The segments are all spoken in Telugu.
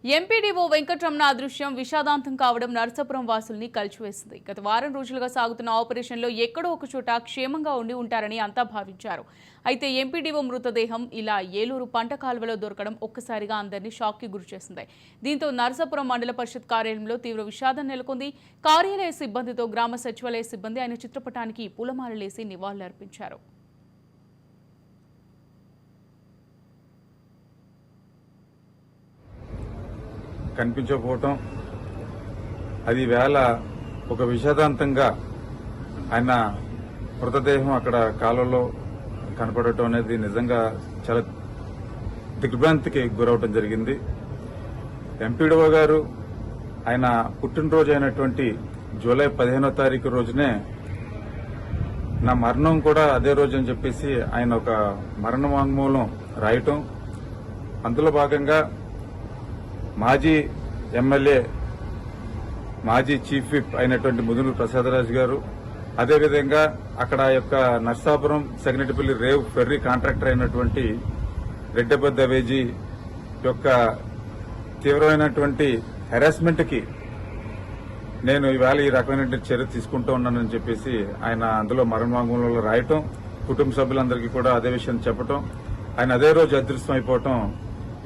ఎంపీడీఓ వెంకటరమణ అదృశ్యం విషాదాంతం కావడం నరసాపురం వాసుల్ని కలిచివేసింది. గత వారం రోజులుగా సాగుతున్న ఆపరేషన్లో ఎక్కడో ఒక చోట క్షేమంగా ఉండి ఉంటారని అంతా భావించారు. అయితే ఎంపీడీఓ మృతదేహం ఇలా ఏలూరు పంట కాలువలో దొరకడం ఒక్కసారిగా అందరినీ షాక్కి గురిచేసింది. దీంతో నరసాపురం మండల పరిషత్ కార్యాలయంలో తీవ్ర విషాదం నెలకొంది. కార్యాలయ సిబ్బందితో గ్రామ సచివాలయ సిబ్బంది ఆయన చిత్రపటానికి పూలమాలలేసి నివాళులర్పించారు. కనిపించకపోవటం అది వేళ ఒక విషాదాంతంగా ఆయన మృతదేహం అక్కడ కాలంలో కనపడటం అనేది నిజంగా చాలా దిగ్భ్రాంతికి గురవటం జరిగింది. ఎంపీడీఓ గారు ఆయన పుట్టినరోజు అయినటువంటి జూలై 15వ తారీఖు రోజునే నా మరణం కూడా అదే రోజు అని చెప్పేసి ఆయన ఒక మరణ వాంగ్మూలం రాయటం, అందులో భాగంగా మాజీ ఎమ్మెల్యే మాజీ చీఫ్ విప్ అయినటువంటి ముదునూరు ప్రసాదరాజు గారు, అదేవిధంగా అక్కడ యొక్క నర్సాపురం సెగ్నెటిపల్లి రేవ్ ఫెర్రీ కాంట్రాక్టర్ అయినటువంటి రెడ్డెబ్బ దవేజీ యొక్క తీవ్రమైనటువంటి హెరాస్మెంట్ కి నేను ఈవేళ ఈ రకమైన చర్య తీసుకుంటూ ఉన్నానని చెప్పేసి ఆయన అందులో మరణ వాంగ్మూలంలో రాయటం, కుటుంబ సభ్యులందరికీ కూడా అదే విషయం చెప్పటం, ఆయన అదే రోజు అదృశ్యం అయిపోవటం,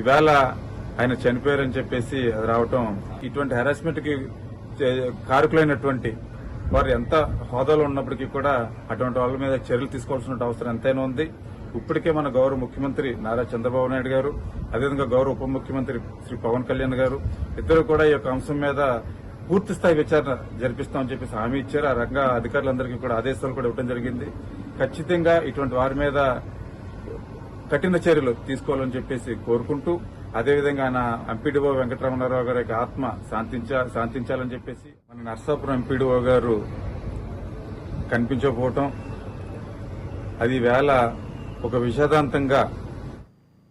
ఈవేళ ఆయన చనిపోయారని చెప్పేసి రావటం, ఇటువంటి హెరాస్మెంట్ కి కారకులైనటువంటి వారు ఎంత హోదాలో ఉన్నప్పటికీ కూడా అటువంటి వాళ్ళ మీద చర్యలు తీసుకోవాల్సిన అవసరం ఎంతైనా ఉంది. ఇప్పటికే మన గౌరవ ముఖ్యమంత్రి నారా చంద్రబాబు నాయుడు గారు, అదేవిధంగా గౌరవ ఉప ముఖ్యమంత్రి శ్రీ పవన్ కళ్యాణ్ గారు ఇద్దరు కూడా ఈ యొక్క అంశం మీద పూర్తి స్థాయి విచారణ జరిపిస్తామని చెప్పేసి హామీ ఇచ్చారు. ఆ రకంగా అధికారులందరికీ కూడా ఆదేశాలు కూడా ఇవ్వడం జరిగింది. ఖచ్చితంగా ఇటువంటి వారి మీద కఠిన చర్యలు తీసుకోవాలని చెప్పేసి కోరుకుంటూ, అదేవిధంగా ఆయన ఎంపీడీఓ వెంకటరమణారావు గారి యొక్క ఆత్మ శాంతించాలని చెప్పేసి మన నర్సాపురం ఎంపీడీఓ గారు కనిపించకపోవటం అది వేళ ఒక విషాదాంతంగా